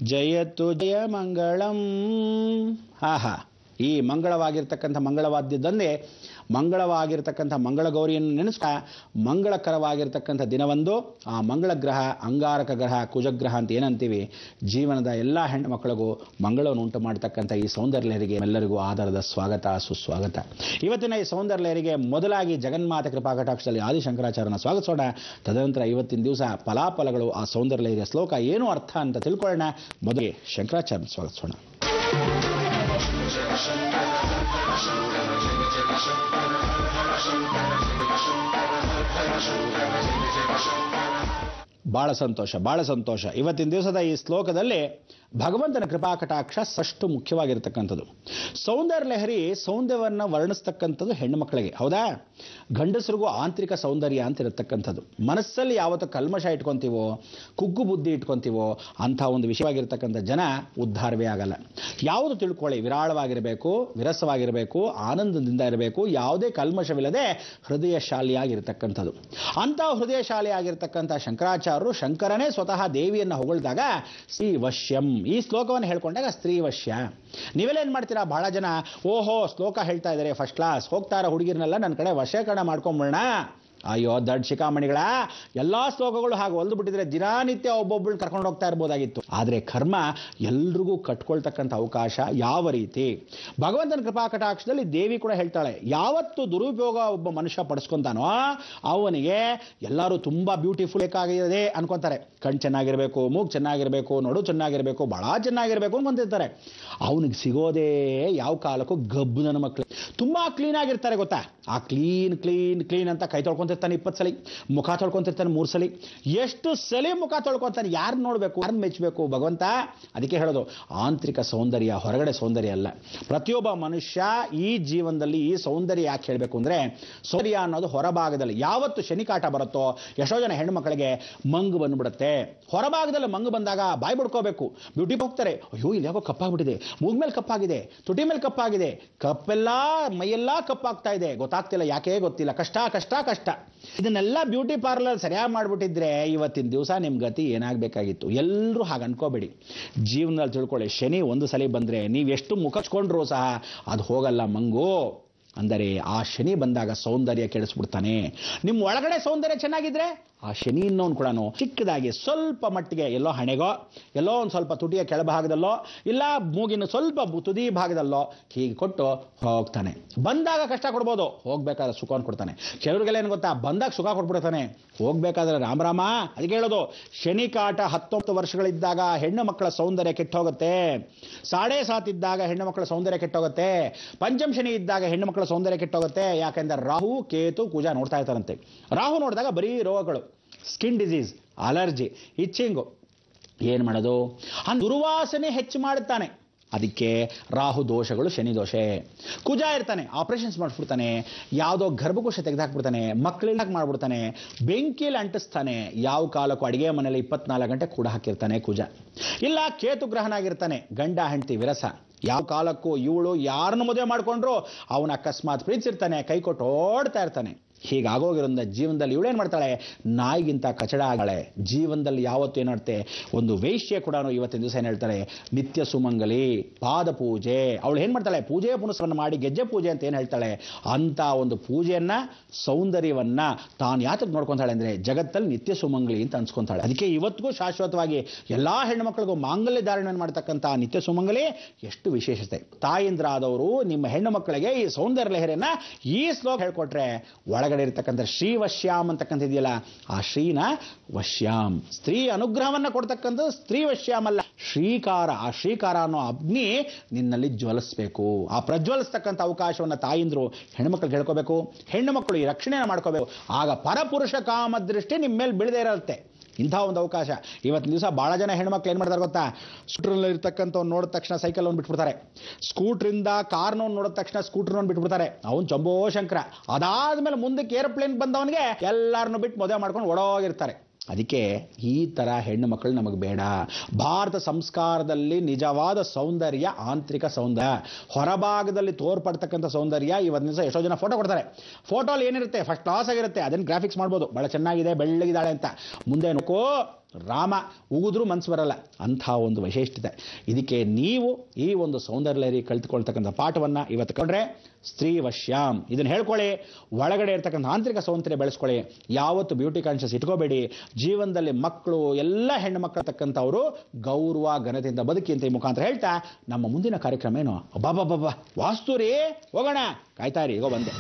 ಜಯತು ಜಯ ಮಂಗಳಂ. ಆಹಾ, ಈ ಮಂಗಳವಾಗಿರ್ತಕ್ಕಂಥ ಮಂಗಳವಾದ್ಯದನ್ನೇ ಮಂಗಳವಾಗಿರ್ತಕ್ಕಂಥ ಮಂಗಳಗೌರಿಯನ್ನು ನೆನೆಸ್ತಾ ಮಂಗಳಕರವಾಗಿರ್ತಕ್ಕಂಥ ದಿನವಂದು ಆ ಮಂಗಳ ಗ್ರಹ, ಅಂಗಾರಕ ಗ್ರಹ, ಕುಜಗ್ರಹ ಅಂತ ಏನಂತೀವಿ, ಜೀವನದ ಎಲ್ಲ ಹೆಣ್ಣು ಮಕ್ಕಳಿಗೂ ಮಂಗಳವನ್ನು ಉಂಟು ಮಾಡತಕ್ಕಂಥ ಈ ಸೌಂದರ್ಯ ಲಹರಿಗೆ ಎಲ್ಲರಿಗೂ ಆಧಾರದ ಸ್ವಾಗತ, ಸುಸ್ವಾಗತ. ಇವತ್ತಿನ ಈ ಸೌಂದರ್ಯ ಲಹರಿಗೆ ಮೊದಲಾಗಿ ಜಗನ್ಮಾತೆ ಕೃಪಾಕಟಾಕ್ಷದಲ್ಲಿ ಆದಿಶಂಕರಾಚಾರ್ಯನ ಸ್ವಾಗತಿಸೋಣ. ತದನಂತರ ಇವತ್ತಿನ ದಿವಸ ಫಲಾಫಲಗಳು, ಆ ಸೌಂದರ್ಯ ಲಹರಿಯ ಶ್ಲೋಕ ಏನು ಅರ್ಥ ಅಂತ ತಿಳ್ಕೊಳ್ಳೋಣ. ಮೊದಲಿಗೆ ಶಂಕರಾಚಾರ್ಯನ ಸ್ವಾಗತಿಸೋಣ. ಬಹಳ ಸಂತೋಷ, ಬಹಳ ಸಂತೋಷ. ಇವತ್ತಿನ ದಿವಸದ ಈ ಶ್ಲೋಕದಲ್ಲಿ ಭಗವಂತನ ಕೃಪಾಕಟಾಕ್ಷ ಅಷ್ಟು ಮುಖ್ಯವಾಗಿರ್ತಕ್ಕಂಥದ್ದು. ಸೌಂದರ್ಯ ಲಹರಿ ಸೌಂದರ್ಯವನ್ನು ವರ್ಣಿಸ್ತಕ್ಕಂಥದ್ದು ಹೆಣ್ಣು ಮಕ್ಕಳಿಗೆ, ಹೌದಾ? ಗಂಡಸರಿಗೂ ಆಂತರಿಕ ಸೌಂದರ್ಯ ಅಂತ ಇರತಕ್ಕಂಥದ್ದು. ಮನಸ್ಸಲ್ಲಿ ಯಾವತ್ತು ಕಲ್ಮಶ ಇಟ್ಕೊಂತೀವೋ, ಕುಗ್ಗು ಬುದ್ಧಿ ಇಟ್ಕೊಂತೀವೋ, ಅಂಥ ಒಂದು ವಿಷಯವಾಗಿರ್ತಕ್ಕಂಥ ಜನ ಉದ್ಧಾರವೇ ಆಗಲ್ಲ. ಯಾವುದು ತಿಳ್ಕೊಳ್ಳಿ, ವಿರಾಳವಾಗಿರಬೇಕು, ವಿರಸವಾಗಿರಬೇಕು, ಆನಂದದಿಂದ ಇರಬೇಕು, ಯಾವುದೇ ಕಲ್ಮಶವಿಲ್ಲದೆ ಹೃದಯಶಾಲಿಯಾಗಿರ್ತಕ್ಕಂಥದ್ದು. ಅಂಥ ಹೃದಯಶಾಲಿಯಾಗಿರ್ತಕ್ಕಂಥ ಶಂಕರಾಚಾರ್ಯರು ಶಂಕರನೇ ಸ್ವತಃ ದೇವಿಯನ್ನು ಹೊಗಳಿದಾಗ ಶ್ರೀ ವಶ್ಯಂ, ಈ ಶ್ಲೋಕವನ್ನು ಹೇಳ್ಕೊಂಡಾಗ ಸ್ತ್ರೀ ವಶ್ಯ. ನೀವೆಲ್ಲ ಏನ್ ಮಾಡ್ತೀರಾ? ಬಹಳ ಜನ ಓಹೋ ಶ್ಲೋಕ ಹೇಳ್ತಾ ಇದ್ದಾರೆ, ಫಸ್ಟ್ ಕ್ಲಾಸ್, ಹೋಗ್ತಾರ ಹುಡುಗಿರ್ನೆಲ್ಲ ನನ್ನ ಕಡೆ ವಶೀಕರಣ ಮಾಡ್ಕೊಂಬಿಡೋಣ. ಅಯ್ಯೋ ದೊಡ್ಡ ಶಿಖಾಮಣಿಗಳ, ಎಲ್ಲಾ ಶ್ಲೋಕಗಳು ಹಾಗೆ ಹೊಲ್ದು ಬಿಟ್ಟಿದ್ರೆ ದಿನನಿತ್ಯ ಒಬ್ಬೊಬ್ಬಳು ಕರ್ಕೊಂಡು ಹೋಗ್ತಾ ಇರ್ಬೋದಾಗಿತ್ತು. ಆದರೆ ಕರ್ಮ ಎಲ್ರಿಗೂ ಕಟ್ಕೊಳ್ತಕ್ಕಂಥ ಅವಕಾಶ ಯಾವ ರೀತಿ? ಭಗವಂತನ ಕೃಪಾಕಟಾಕ್ಷದಲ್ಲಿ ದೇವಿ ಕೂಡ ಹೇಳ್ತಾಳೆ, ಯಾವತ್ತು ದುರುಪಯೋಗ ಒಬ್ಬ ಮನುಷ್ಯ ಪಡಿಸ್ಕೊಂತಾನೋ ಅವನಿಗೆ ಎಲ್ಲರೂ ತುಂಬಾ ಬ್ಯೂಟಿಫುಲ್ ಬೇಕಾಗಿದೆ ಅನ್ಕೊಂತಾರೆ. ಕಣ್ ಚೆನ್ನಾಗಿರ್ಬೇಕು, ಮೂಗ್ ಚೆನ್ನಾಗಿರ್ಬೇಕು, ನಡು ಚೆನ್ನಾಗಿರ್ಬೇಕು, ಬಹಳ ಚೆನ್ನಾಗಿರ್ಬೇಕು ಅನ್ಕೊಂತಿರ್ತಾರೆ. ಅವನಿಗೆ ಸಿಗೋದೇ ಯಾವ ಕಾಲಕ್ಕೂ ಗಬ್ಬು ನನ್ನ ಮಕ್ಕಳು. ತುಂಬಾ ಕ್ಲೀನ್ ಆಗಿರ್ತಾರೆ ಗೊತ್ತಾ? ಆ ಕ್ಲೀನ್ ಕ್ಲೀನ್ ಕ್ಲೀನ್ ಅಂತ ಕೈ ತೊಳ್ಕೊಂತಿರ್ತಾನೆ 20 ಸಲ, ಮುಖ ತೊಳ್ಕೊಂತಿರ್ತಾನೆ 3 ಸಲ. ಎಷ್ಟು ಸಲ ಮುಖ ತೊಳ್ಕೊಂತಾನೆ? ಯಾರನ್ನ ನೋಡ್ಬೇಕು, ಯಾರನ್ನ ಮೆಚ್ಚಬೇಕು ಭಗವಂತ? ಅದಕ್ಕೆ ಹೇಳೋದು ಆಂತರಿಕ ಸೌಂದರ್ಯ, ಹೊರಗಡೆ ಸೌಂದರ್ಯ ಅಲ್ಲ. ಪ್ರತಿಯೊಬ್ಬ ಮನುಷ್ಯ ಈ ಜೀವನದಲ್ಲಿ ಈ ಸೌಂದರ್ಯ ಯಾಕೆ ಹೇಳಬೇಕು ಅಂದ್ರೆ, ಸೌಂದರ್ಯ ಅನ್ನೋದು ಹೊರಭಾಗದಲ್ಲಿ ಯಾವತ್ತು ಶನಿಕಾಟ ಬರುತ್ತೋ ಎಷ್ಟೋ ಜನ ಹೆಣ್ಣು ಮಕ್ಕಳಿಗೆ ಮಂಗು ಬಂದ್ಬಿಡುತ್ತೆ. ಹೊರಭಾಗದಲ್ಲಿ ಮಂಗು ಬಂದಾಗ ಬಾಯಿ ಬಿಡ್ಕೋಬೇಕು, ಬ್ಯೂಟಿ ಹೋಗ್ತಾರೆ, ಅಯ್ಯೋ ಇಲ್ಲಿ ಯಾಕೋ ಕಪ್ಪಾಗ್ಬಿಟ್ಟಿದೆ, ಮೂಗ್ ಮೇಲೆ ಕಪ್ಪಾಗಿದೆ, ತುಟಿ ಮೇಲೆ ಕಪ್ಪಾಗಿದೆ, ಕಪ್ಪೆಲ್ಲ ಮೈಯೆಲ್ಲ ಕಪ್ಪಾಗ್ತಾ ಇದೆ, ಗೊತ್ತಾಗ್ತಿಲ್ಲ ಯಾಕೆ ಗೊತ್ತಿಲ್ಲ, ಕಷ್ಟ ಕಷ್ಟ ಕಷ್ಟ. ಇದನ್ನೆಲ್ಲ ಬ್ಯೂಟಿ ಪಾರ್ಲರ್ ಸರಿಯಾಗಿ ಮಾಡ್ಬಿಟ್ಟಿದ್ರೆ ಇವತ್ತಿನ ದಿವಸ ನಿಮ್ ಗತಿ ಏನಾಗಬೇಕಾಗಿತ್ತು? ಎಲ್ಲರೂ ಹಾಗೆ ಅನ್ಕೋಬೇಡಿ. ಜೀವನದಲ್ಲಿ ತಿಳ್ಕೊಳ್ಳಿ, ಶನಿ ಒಂದು ಸಲ ಬಂದ್ರೆ ನೀವೆಷ್ಟು ಮುಖಚ್ಕೊಂಡ್ರೂ ಸಹ ಅದು ಹೋಗಲ್ಲ ಮಂಗು. ಅಂದರೆ ಆ ಶನಿ ಬಂದಾಗ ಸೌಂದರ್ಯ ಕೆಡಿಸ್ಬಿಡ್ತಾನೆ. ನಿಮ್ಮ ಒಳಗಡೆ ಸೌಂದರ್ಯ ಚೆನ್ನಾಗಿದ್ರೆ ಆ ಶನಿ ಇನ್ನೊಂದು ಕೂಡ ಚಿಕ್ಕದಾಗಿ ಸ್ವಲ್ಪ ಮಟ್ಟಿಗೆ ಎಲ್ಲೋ ಹಣೆಗೋ, ಎಲ್ಲೋ ಒಂದು ಸ್ವಲ್ಪ ತುಟಿಯ ಕೆಳಭಾಗದಲ್ಲೋ, ಇಲ್ಲ ಮೂಗಿನ ಸ್ವಲ್ಪ ತುದಿ ಭಾಗದಲ್ಲೋ ಹೀಗೆ ಕೊಟ್ಟು ಹೋಗ್ತಾನೆ. ಬಂದಾಗ ಕಷ್ಟ ಕೊಡ್ಬೋದು, ಹೋಗ್ಬೇಕಾದ್ರೆ ಸುಖವನ್ನು ಕೊಡ್ತಾನೆ. ಕೆಲವ್ರಿಗೆಲ್ಲ ಏನು ಗೊತ್ತಾ, ಬಂದಾಗ ಸುಖ ಕೊಟ್ಬಿಡ್ತಾನೆ, ಹೋಗ್ಬೇಕಾದ್ರೆ ರಾಮರಾಮ. ಅದಕ್ಕೆ ಹೇಳೋದು, ಶನಿ ಕಾಟ 19 ವರ್ಷಗಳಿದ್ದಾಗ ಹೆಣ್ಣು ಮಕ್ಕಳ ಸೌಂದರ್ಯ ಕೆಟ್ಟೋಗುತ್ತೆ, 7.5 ಇದ್ದಾಗ ಹೆಣ್ಣು ಮಕ್ಕಳ ಸೌಂದರ್ಯ ಕೆಟ್ಟೋಗುತ್ತೆ, ಪಂಚಮ ಶನಿ ಇದ್ದಾಗ ಹೆಣ್ಣು ಮಕ್ಕಳ ಸೌಂದರ್ಯ ಕೆಟ್ಟೋಗುತ್ತೆ. ಯಾಕೆಂದ್ರೆ ರಾಹು, ಕೇತು, ಕುಜ ನೋಡ್ತಾ ಇರ್ತಾರಂತೆ. ರಾಹು ನೋಡಿದಾಗ ಬರೀ ರೋಗಗಳು, ಸ್ಕಿನ್ ಡಿಸೀಸ್, ಅಲರ್ಜಿ, ಇಚ್ಚಿಂಗು. ಏನು ಮಾಡೋದು? ಆ ದುರ್ವಾಸನೆ ಹೆಚ್ಚು ಮಾಡುತ್ತಾನೆ. ಅದಕ್ಕೆ ರಾಹು ದೋಷಗಳು, ಶನಿ ದೋಷ. ಕುಜ ಇರ್ತಾನೆ, ಆಪರೇಷನ್ಸ್ ಮಾಡಿಸ್ಬಿಡ್ತಾನೆ, ಯಾವುದೋ ಗರ್ಭಕೋಶ ತೆಗೆದಾಕ್ಬಿಡ್ತಾನೆ, ಮಕ್ಕಳಿಗೆ ಮಾಡ್ಬಿಡ್ತಾನೆ, ಬೆಂಕಿಯಲ್ಲಿ ಅಂಟಿಸ್ತಾನೆ, ಯಾವ ಕಾಲಕ್ಕೂ ಅಡಿಗೆ ಮನೆಯಲ್ಲಿ 24 ಗಂಟೆ ಕೂಡ ಹಾಕಿರ್ತಾನೆ ಕುಜ. ಇಲ್ಲ ಕೇತು ಗ್ರಹನಾಗಿರ್ತಾನೆ, ಗಂಡ ಹೆಂಡತಿ ವಿರಸ, ಯಾವ ಕಾಲಕ್ಕೂ ಇವಳು ಯಾರನ್ನು ಮದುವೆ ಮಾಡ್ಕೊಂಡ್ರು ಅವನ ಅಕಸ್ಮಾತ್ ಪ್ರೀತಿಸಿರ್ತಾನೆ, ಕೈ ಕೊಟ್ಟು ಓಡ್ತಾ ಇರ್ತಾನೆ. ಹೀಗಾಗೋಗಿರೋದ್ರಿಂದ ಜೀವನದಲ್ಲಿ ಇವಳೇನು ಮಾಡ್ತಾಳೆ, ನಾಯಿಗಿಂತ ಕಚಡ ಆಗಳೆ. ಜೀವನದಲ್ಲಿ ಯಾವತ್ತೂ ಏನಾಡ್ತೆ, ಒಂದು ವೇಶ್ಯೆ ಕೂಡ ಇವತ್ತಿನ ದಿವಸ ಏನು ಹೇಳ್ತಾರೆ, ನಿತ್ಯ ಸುಮಂಗಲಿ, ಪಾದ ಪೂಜೆ. ಅವಳು ಏನು ಮಾಡ್ತಾಳೆ, ಪೂಜೆ ಪುನಸ್ಸನ್ನು ಮಾಡಿ ಗೆಜ್ಜೆ ಪೂಜೆ ಅಂತ ಏನು ಹೇಳ್ತಾಳೆ, ಅಂತ ಒಂದು ಪೂಜೆಯನ್ನ, ಸೌಂದರ್ಯವನ್ನ ತಾನು ಯಾತಕ್ಕೆ ನೋಡ್ಕೊಂತಾಳೆ ಅಂದ್ರೆ ಜಗತ್ತಲ್ಲಿ ನಿತ್ಯ ಸುಮಂಗಲಿ ಅಂತ ಅನ್ಸ್ಕೊಂತಾಳೆ. ಅದಕ್ಕೆ ಇವತ್ತಿಗೂ ಶಾಶ್ವತವಾಗಿ ಎಲ್ಲಾ ಹೆಣ್ಣು ಮಕ್ಕಳಿಗೂ ಮಾಂಗಲ್ಯ ಧಾರಣೆಯನ್ನು ಮಾಡ್ತಕ್ಕಂಥ ನಿತ್ಯ ಸುಮಂಗಲಿ ಎಷ್ಟು ವಿಶೇಷತೆ. ತಾಯಿಂದ್ರಾದವರು ನಿಮ್ಮ ಹೆಣ್ಣು ಮಕ್ಕಳಿಗೆ ಈ ಸೌಂದರ್ಯ ಲಹರಿಯನ್ನ ಈ ಶ್ಲೋಕ ಹೇಳ್ಕೊಟ್ರೆ ಒಳಗಡೆ ಇರತಕ್ಕಂಥ ಶ್ರೀ ವಶ್ಯಾಮ್ ಅಂತಕ್ಕಂಥ ಇದೆಯಲ್ಲ, ಆ ಶ್ರೀನ ವಶ್ಯಾಮ್, ಸ್ತ್ರೀ ಅನುಗ್ರಹವನ್ನ ಕೊಡ್ತಕ್ಕಂಥ ಸ್ತ್ರೀ ವಶ್ಯಾಮ್ ಅಲ್ಲ, ಶ್ರೀಕಾರ. ಆ ಶ್ರೀಕಾರ ಅನ್ನೋ ಅಗ್ನಿ ನಿನ್ನಲ್ಲಿ ಜ್ವಲಿಸಬೇಕು. ಆ ಪ್ರಜ್ವಲಿಸ್ತಕ್ಕಂಥ ಅವಕಾಶವನ್ನ ತಾಯಿಂದ್ರು ಹೆಣ್ಣುಮಕ್ಳಿಗೆ ಹೇಳ್ಕೋಬೇಕು. ಹೆಣ್ಣು ಮಕ್ಕಳು ಈ ರಕ್ಷಣೆಯನ್ನು ಮಾಡ್ಕೋಬೇಕು. ಆಗ ಪರಪುರುಷ ಕಾಮದೃಷ್ಟಿ ನಿಮ್ಮ ಮೇಲೆ ಬೀಳದೇ ಇರುತ್ತೆ. ಇಂಥ ಒಂದು ಅವಕಾಶ ಇವತ್ತಿನ ದಿವಸ ಬಹಳ ಜನ ಹೆಣ್ಮಕ್ಳು ಏನು ಮಾಡ್ತಾರೆ ಗೊತ್ತಾ, ಸ್ಕೂಟ್ರಲ್ಲಿ ಇರ್ತಕ್ಕಂಥವ್ನು ನೋಡಿದ ತಕ್ಷಣ ಸೈಕಲ್ ಬಿಟ್ಬಿಡ್ತಾರೆ, ಸ್ಕೂಟ್ರಿಂದ ಕಾರ್ನವ್ನು ನೋಡಿದ ತಕ್ಷಣ ಸ್ಕೂಟರ್ನವ್ನು ಬಿಟ್ಬಿಡ್ತಾರೆ, ಅವನು ಚಂಬೋ ಶಂಕರ. ಅದಾದ್ಮೇಲೆ ಮುಂದಕ್ಕೆ ಏರೋಪ್ಲೇನ್ ಬಂದವನಿಗೆ ಎಲ್ಲರನ್ನು ಬಿಟ್ಟು ಮದುವೆ ಮಾಡ್ಕೊಂಡು ಓಡೋಗಿರ್ತಾರೆ. ಅದಕ್ಕೆ ಈ ತರ ಹೆಣ್ಣು ಮಕ್ಕಳು ನಮಗೆ ಬೇಡ. ಭಾರತ ಸಂಸ್ಕಾರದಲ್ಲಿ ನಿಜವಾದ ಸೌಂದರ್ಯ ಆಂತರಿಕ ಸೌಂದರ್ಯ, ಹೊರಭಾಗದಲ್ಲಿ ತೋರ್ಪಡ್ತಕ್ಕಂಥ ಸೌಂದರ್ಯ. ಇವತ್ತಿನ ದಿವಸ ಎಷ್ಟೋ ಜನ ಫೋಟೋ ಕೊಡ್ತಾರೆ, ಫೋಟೋಲ್ಲಿ ಏನಿರುತ್ತೆ ಫಸ್ಟ್ ಕ್ಲಾಸ್ ಆಗಿರುತ್ತೆ, ಅದನ್ನು ಗ್ರಾಫಿಕ್ಸ್ ಮಾಡ್ಬೋದು, ಬಹಳ ಚೆನ್ನಾಗಿದೆ ಬೆಳ್ಳಗಿದ್ದಾಳೆ ಅಂತ. ಮುಂದೆ ನೋಕೋ ರಾಮ ಉಗಿದ್ರೂ ಮನಸ್ಸು ಬರಲ್ಲ, ಅಂಥ ಒಂದು ವೈಶಿಷ್ಟ್ಯತೆ. ಇದಕ್ಕೆ ನೀವು ಈ ಒಂದು ಸೌಂದರ್ಯ ಲಹರಿ ಕಲಿತುಕೊಳ್ತಕ್ಕಂಥ ಪಾಠವನ್ನು ಇವತ್ತು ಕಂಡ್ರೆ ಸ್ತ್ರೀ ವಶ್ಯಾಮ್ ಇದನ್ನು ಹೇಳ್ಕೊಳ್ಳಿ. ಒಳಗಡೆ ಇರ್ತಕ್ಕಂಥ ಆಂತರಿಕ ಸೌಂದರ್ಯ ಬೆಳೆಸ್ಕೊಳ್ಳಿ. ಯಾವತ್ತು ಬ್ಯೂಟಿ ಕಾನ್ಷಿಯಸ್ ಇಟ್ಕೋಬೇಡಿ. ಜೀವನದಲ್ಲಿ ಮಕ್ಕಳು ಎಲ್ಲ ಹೆಣ್ಣು ಮಕ್ಕಳ ತಕ್ಕಂಥವರು ಗೌರವ ಘನತೆಯಿಂದ ಬದುಕಿ ಅಂತ ಈ ಮುಖಾಂತರ ಹೇಳ್ತಾ ನಮ್ಮ ಮುಂದಿನ ಕಾರ್ಯಕ್ರಮ ಏನು, ಅಬ್ಬಾಬಾಬಾ ವಾಸ್ತು ರೀ, ಹೋಗೋಣ, ಕಾಯ್ತಾ ಇರಿ, ಈಗ ಬಂದೆ.